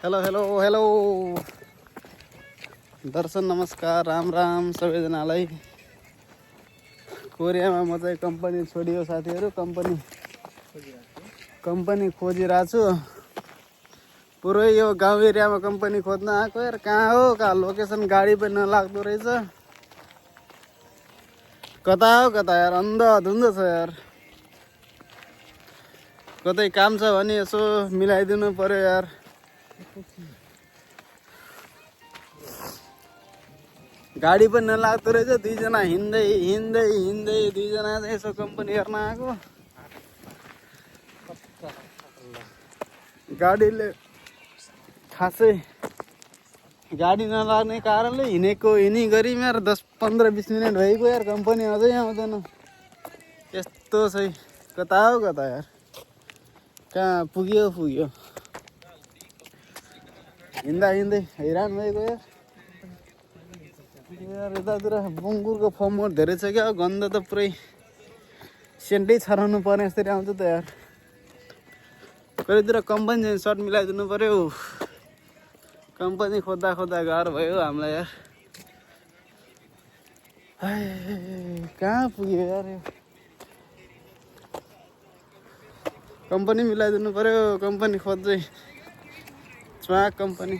Hello hello hello दर्शन नमस्कार राम राम सबैजनालाई। कोरियामा म चाहिँ कम्पनी छोडियो साथीहरू। कम्पनी खोजिरहेको छु। पुरै यो गाउँ एरियामा कम्पनी खोज्न आएको यार। कहाँ हो कहाँ लोकेसन गाडी पनि नलाग्दो रहेछ। कता हो कता यार, अन्धधुन्ध छ यार। कतै काम छ भने यसो मिलाइदिनु पर्यो यार। गाडी पनि नलाग्दो रहेछ। दुईजना हिँड्दै हिँड्दै हिँड्दै दुईजना चाहिँ यसो कम्पनी हेर्न आएको। गाडीले खासै गाडी नलाग्ने कारणले हिँडी गरी यार 10-15-20 मिनट भइगयो यार। कम्पनी अझै आउँदैन। यस्तो चाहिँ कता हो कता यार। कहाँ पुग्यो हिँड्दा हिँड्दै हैरान भइगयो यार। यतातिर बङ्गुरको फर्महरू धेरै छ क्या। गन्ध त पुरै सेन्टै छराउनु पर्ने जसरी आउँछ त यार। कहिलेतिर कम्पनी चाहिँ सर्ट मिलाइदिनु पर्यो। कम्पनी खोज्दा खोज्दा गाह्रो भयो हामीलाई यार। कहाँ पुग्यो यार यो। कम्पनी मिलाइदिनु पर्यो। कम्पनी खोज्दै स्वाग कम्पनी।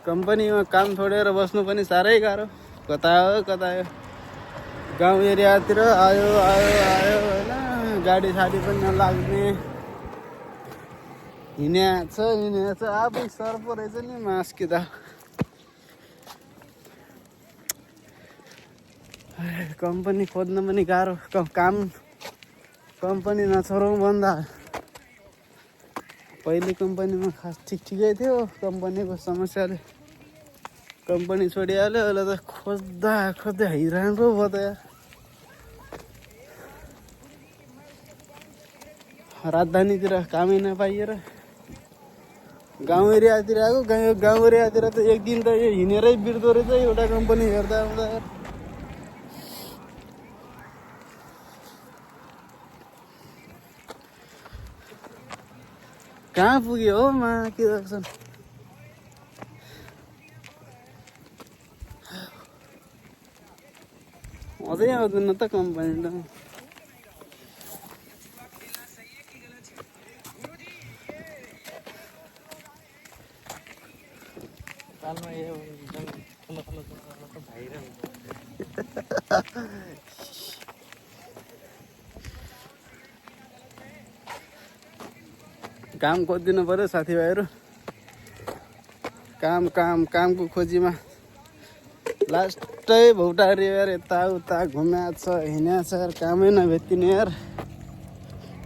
कम्पनीमा काम छोडेर बस्नु पनि साह्रै गाह्रो। कता हो कता हो। गाउँ एरियातिर आयो होइन। गाडी साडी पनि नलाग्ने। हिँड्या छ आफै सर्प रहेछ नि मास्किँदा। कम्पनी खोज्न पनि गाह्रो। काम कम्पनी नछोडौँ भन्दा पहिले कम्पनीमा खास ठिकै थियो। कम्पनीको समस्याले कम्पनी छोडिहाल्यो। अहिले त खोज्दा खोज्दै हैरान पो भयो त यार। राजधानीतिर कामै नपाइएर गाउँ एरियातिर आएको। गाउँ एरियातिर त एक दिन त यो हिँडेरै बिर्दो रहेछ एउटा कम्पनी हेर्दा आउँदा यार। कहाँ पुग्यो हो मा के गर्छन्। अझै आउँदैन त कम्पनी त। काम खोजिदिनु पर्यो साथीभाइहरू। कामको खोजीमा लास्टै भौटारियो यार। यताउता घुम्या छ हिँड्या छ यार। कामै नभेटिने यार।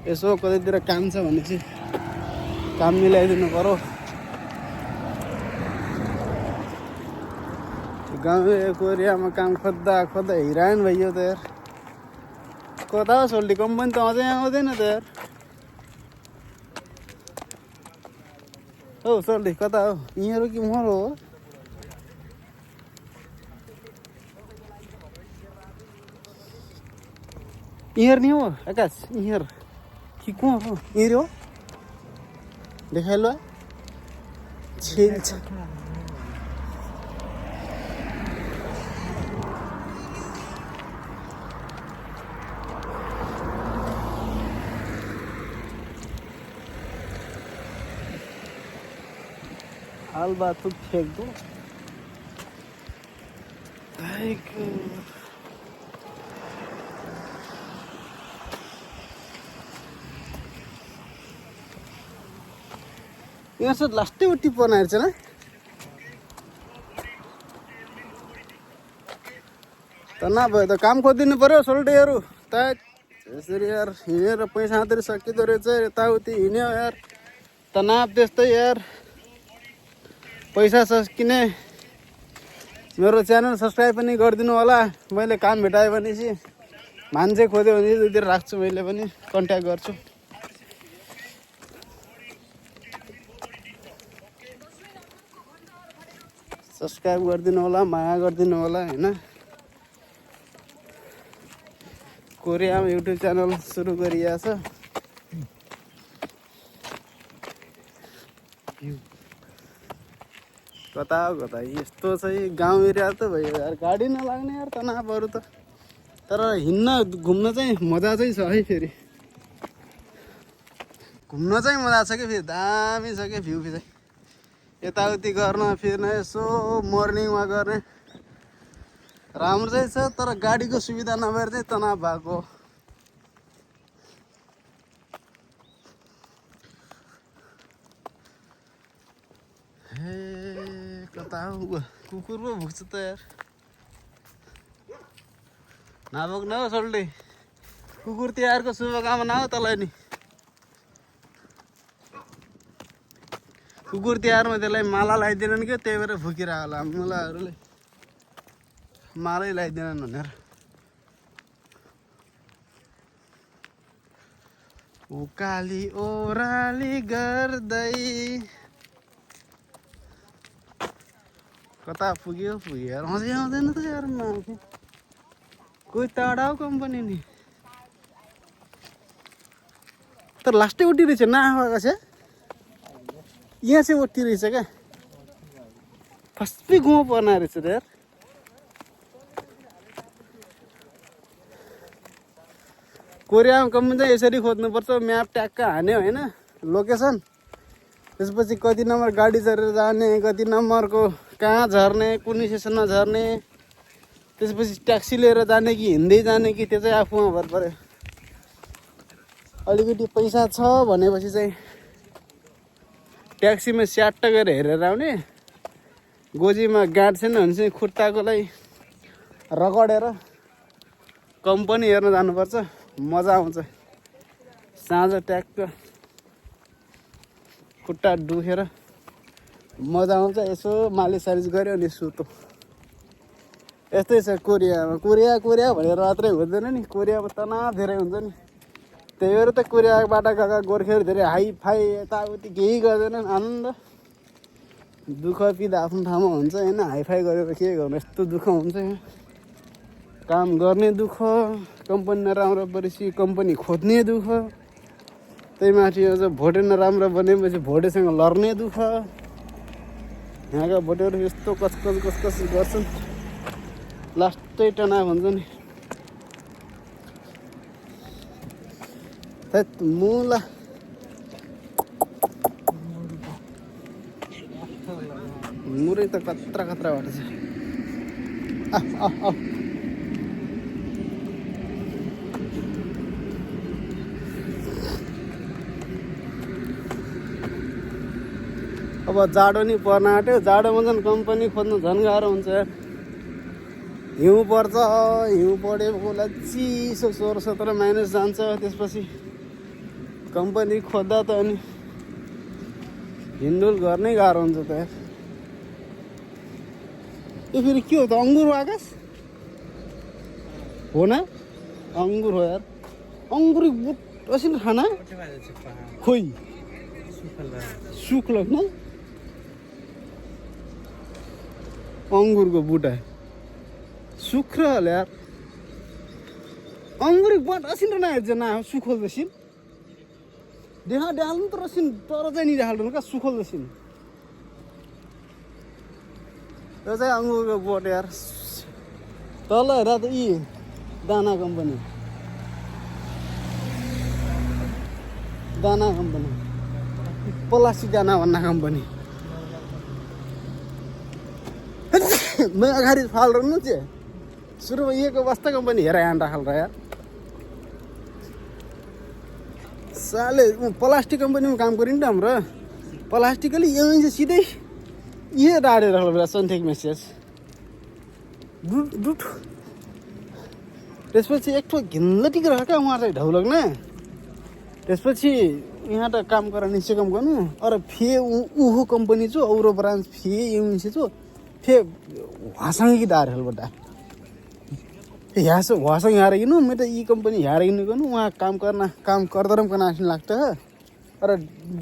यसो कतैतिर काम छ भने चाहिँ काम मिलाइदिनु पर्यो। गाउँको एरियामा काम खोज्दा खोज्दा हैरान भइयो त यार। कता हो सोल्टी कम्पनी त अझै आउँदैन त यार। हो सोल्टी कता हो। यहीँहरू कि मर हो। यहीँहरू नि हो आकाश। यहीँहरू कि को हो। यहीँहरू हो देखाइलो छिन्छ। हाल बात फेंक दो। यहाँ लास्टै उठी पर्ने रहेछ ना त। नभए त काम खोजिदिनु पर्यो सोल्टीहरू त। यसरी यार हिँडेर पैसा मात्रै सकिँदो रहेछ। यताउति हिँड्यो यार। तनाव त्यस्तै यार। पैसा सकिने। मेरो च्यानल सब्सक्राइब पनि गरिदिनु होला। मैले काम भेटाएँ भने चाहिँ मान्छे खोज्यो भने त्यतिर राख्छु। मैले पनि कन्ट्याक्ट गर्छु। सब्सक्राइब गरिदिनु होला, माया गरिदिनु होला होइन। कोरियामा युट्युब च्यानल सुरु गरिएको छ। कता हो कता यस्तो चाहिँ गाउँ एरिया त भयो यार, गाडी नलाग्ने यार तनावहरू त। तर हिँड्न घुम्न चाहिँ मजा चाहिँ छ है, फेरि घुम्न चाहिँ मजा छ कि, फेरि दामी छ कि भ्यू चाहिँ। यताउति गर्न फिर्न यसो मर्निङ वाक गर्ने राम्रो चाहिँ छ, तर गाडीको सुविधा नभएर चाहिँ तनाव भएको। हे कता हो कुकुर पो भुक्छ त यार। नभोग्न हो सोल्टे, कुकुर तिहारको शुभकामना हो तँलाई नि। कुकुर तिहारमा त्यसलाई माला लगाइदिएनन् क्या, त्यही भएर भुकिरहेको होला मुलाहरूले, मालै लगाइदिएनन् भनेर। उकाली ओह्राली गर्दै कता पुग्यो यार, अझै आउँदैन त यार मान्छे। कोही टाढा हो कम्पनी नि, तर लास्टै उठी रहेछ नआएको छ। यहाँ चाहिँ उठी रहेछ क्या, फर्स्टै गाउँ पर्ना रहेछ त यार। कोरियामा कम्पनी चाहिँ यसरी खोज्नुपर्छ, म्याप ट्याक्क हान्यो होइन, लोकेसन। त्यसपछि कति नम्बर गाडी चढेर जाने, कति नम्बरको कहाँ झर्ने, कुन स्टेसनमा झर्ने, त्यसपछि ट्याक्सी लिएर जाने कि हिँड्दै जाने कि, त्यो चाहिँ आफूमा भर पर्यो। अलिकति पैसा छ भनेपछि चाहिँ ट्याक्सीमा स्याट्ट गरेर हेरेर आउने, गोजीमा गाँठ छैन भने चाहिँ खुट्टाकोलाई रगडेर कम्पनी हेर्न जानुपर्छ, मजा आउँछ। साँझ ट्याक्क खुट्टा दुखेर मजा आउँछ, यसो मालिस सालिस गऱ्यो अनि सुतो। यस्तै छ कोरियामा। कोरिया भनेर मात्रै हुँदैन नि, कोरियामा तनाव धेरै हुन्छ नि। त्यही भएर त कोरियाबाट गएका गोर्खेहरू धेरै हाई फाई यताउति केही गर्दैनन्, आनन्द। दुःख पिदा आफ्नो ठाउँमा हुन्छ होइन, हाई फाई गरेर के गर्नु, यस्तो दुःख हुन्छ यहाँ। काम गर्ने दुःख, कम्पनी नराम्रो परेपछि कम्पनी खोज्ने दुःख, त्यही माथि अझ भोटे नराम्रो बनेपछि भोटेसँग लड्ने दुःख। यहाँका भोटेहरू यस्तो कचकच गर्छन्, लास्टै तनाव हुन्छ नि। मुला मुरै त कत्रा बाटो छ। अब जाडो नि पर्न आँट्यो, जाडोमा झन् कम्पनी खोज्नु झन् गाह्रो हुन्छ यार। हिउँ पर्छ, हिउँ पढेकोला चिसो 16-17 माइनस जान्छ। त्यसपछि कम्पनी खोज्दा त अनि हिँडुल गर्नै गाह्रो हुन्छ त यार। यो फेरि के हो त, अङ्गुर हो आकाश हो न? अङ्गुर हो यार, अङ्गुर बुट असिन खाना खोइ सुख लाग्न अङ्गुरको बुटा सुख होला यार। अङ्गुर बुट असिन र नहेर्छ ना सुखोल जसिन देहाल्नु तर असिन, तर चाहिँ नि देहाल्नु क्या सुखोल जसिन। यो चाहिँ अङ्गुरको बोट यार। तल हेर त यी दाना कम्पनी प्लास्टिक दाना भन्ने कम्पनी। मैं अगाडि फाल रहनु चाहिँ सुरुमा यहीको वास्ता कम्पनी हेर यहाँ राखल रह यार। साले प्लास्टिक कंपनी में काम करें हाम्रो प्लास्टिकली यहीं से सीधे ये डाले रहल बेला सन्थेक मेसेज डुट त्यसपछि एक ठो घिन्लटी रह का वहाँ चाहिँ ढौलक न त्यसपछि यहाँ त काम गर्न निश्चय काम गर्नु अरे फे उहो कंपनी जो औरो ब्रांच फे यहीं से जो फे वासंग की डार हल बड़ा यहाँ से वासंग यहाँ रही नु मैं तो ये कंपनी यहाँ रही नु कनु वहाँ काम करदरम करना आसन लगता है अरे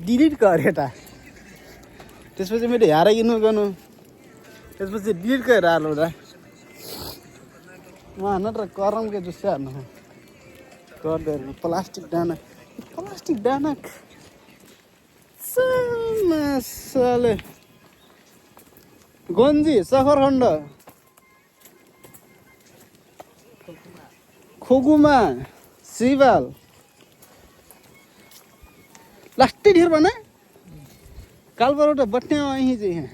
डिलीट कर हेटा त्यसपछि मैले यहाँ रही नु कनु त्यसपछि डिलीट कर रहा लो रा वहाँ न तर करम के जुस्से आना गर्दैन प्लास्टिक डाना प्लास्टिक डाना मसाले गन्जी सफरखण्ड खोगुमा शिवाल लास्टै ढेर बना काल पर बटने वहीं जी हैं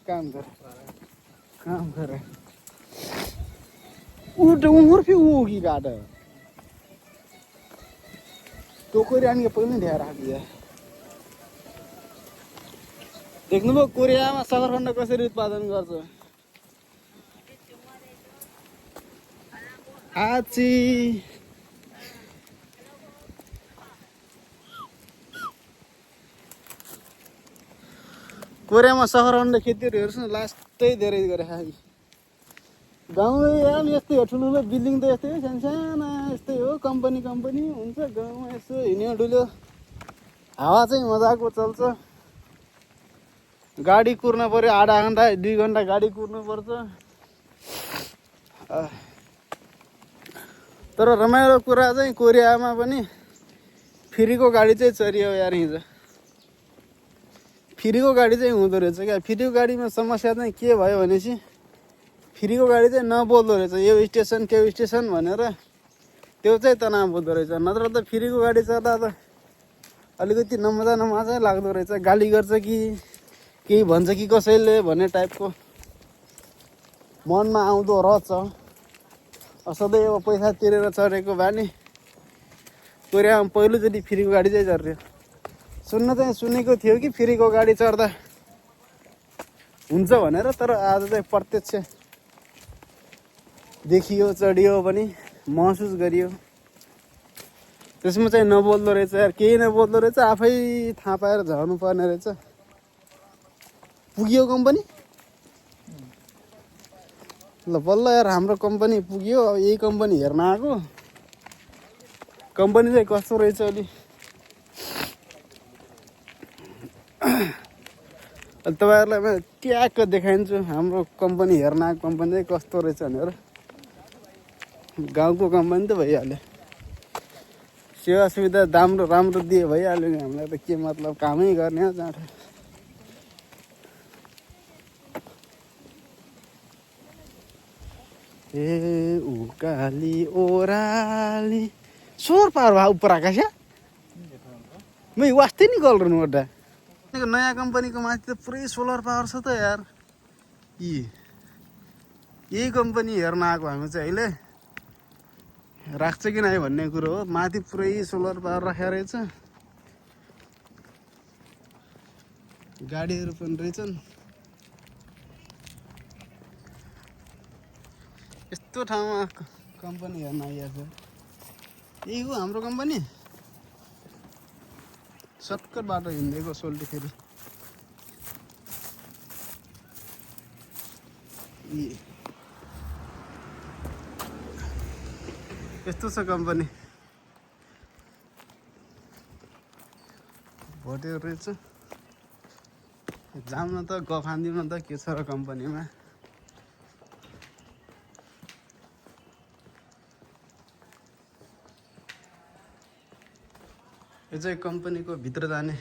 काम कर उमर फिर वो होगी गाड़ तो कोई रानी पहले ढेर आ गया देख्नुभयो कोरियामा सगरखण्ड कसरी उत्पादन गर्छ आची कोरियामा सगरखण्ड खेतीहरू हेर्छु न लास्टै धेरै गरे गाउँमा याम यस्तै हो ठुलो बिल्डिङ त यस्तै हो सानसाना यस्तै हो कम्पनी हुन्छ गाउँमा यसो हिँड्यो डुल्यो हावा चाहिँ मजाको चल्छ गाडी कुर्न पर्यो आधा घन्टा 2 घन्टा गाडी कुर्नु पर्छ तर रमाइलो कुरा चाहिँ कोरियामा पनि फ्रीको गाडी चाहिँ चरियो यार हिजो फ्रीको गाडी चाहिँ हुँदो रहेछ क्या फ्रीको गाडीमा समस्या चाहिँ के भयो भनेपछि फ्रीको गाडी चाहिँ नबोल्दो रहेछ यो स्टेसन त्यो स्टेसन भनेर त्यो चाहिँ तनाव बोल्दो रहेछ नत्र त फ्रीको गाडी चढ्दा त अलिकति नमजा लाग्दो रहेछ गाली गर्छ कि केही भन्छ कि कसैले भन्ने टाइपको मनमा आउँदो रहेछ सधैँ अब पैसा तिरेर चढेको बानी कोरियामा पहिलोचोटि फ्रीको गाडी चाहिँ चढ्यो सुनेको थियो कि फ्रीको गाडी चढ्दा हुन्छ भनेर तर आज चाहिँ प्रत्यक्ष देखियो चढियो पनि महसुस गरियो त्यसमा चाहिँ नबोल्दो रहेछ यार केही नबोल्दो रहेछ आफै थाहा पाएर झर्नु पर्ने रहेछ पुग्यो कम्पनी ल बल्ल यार हाम्रो कम्पनी पुग्यो अब यही कम्पनी हेर्न आएको कम्पनी चाहिँ कस्तो रहेछ अलि तपाईँहरूलाई म ट्याक्क देखाइदिन्छु हाम्रो कम्पनी हेर्न आएको कम्पनी चाहिँ कस्तो रहेछ भनेर गाउँको कम्पनी त भइहाल्यो सेवा सुविधा राम्रो दिए भइहाल्यो नि हामीलाई त के मतलब कामै गर्ने हो जाँड ए उकाली ओराली सोर पार भा ऊपर आकाश मैं वास्ते नहीं गल रहा ओटा नयाँ कंपनीको माथि त पुरै सोलर पावर छ त यार यही कंपनी हेर्न आएको हामी चाहिँ अहिले राख्छ कि नै भन्ने कुरो हो माथि पुरै सोलर पावर राखेको रहेछ गाडीहरू पनि रहेछन् यस्तो ठाउँमा कम्पनी हेर्न आइएको छ यही हो हाम्रो कम्पनी सर्टकट बाटो हिँडेको सोल्टी फेरि यस्तो छ कम्पनी भोटेको रहेछ जाउँ न त गफ हान्दिउँ न त के छ र कम्पनीमा यो चाहिँ कम्पनीको भित्र जाने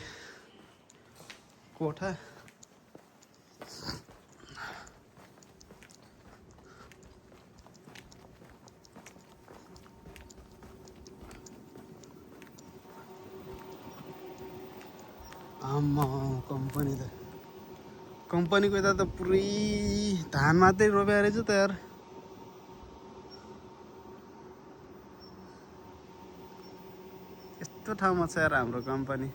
कोठा आमा कम्पनीको यता त पुरै धान मात्रै रोप्या रहेछ त यार यस्तो ठाउँमा छ यार हाम्रो कम्पनी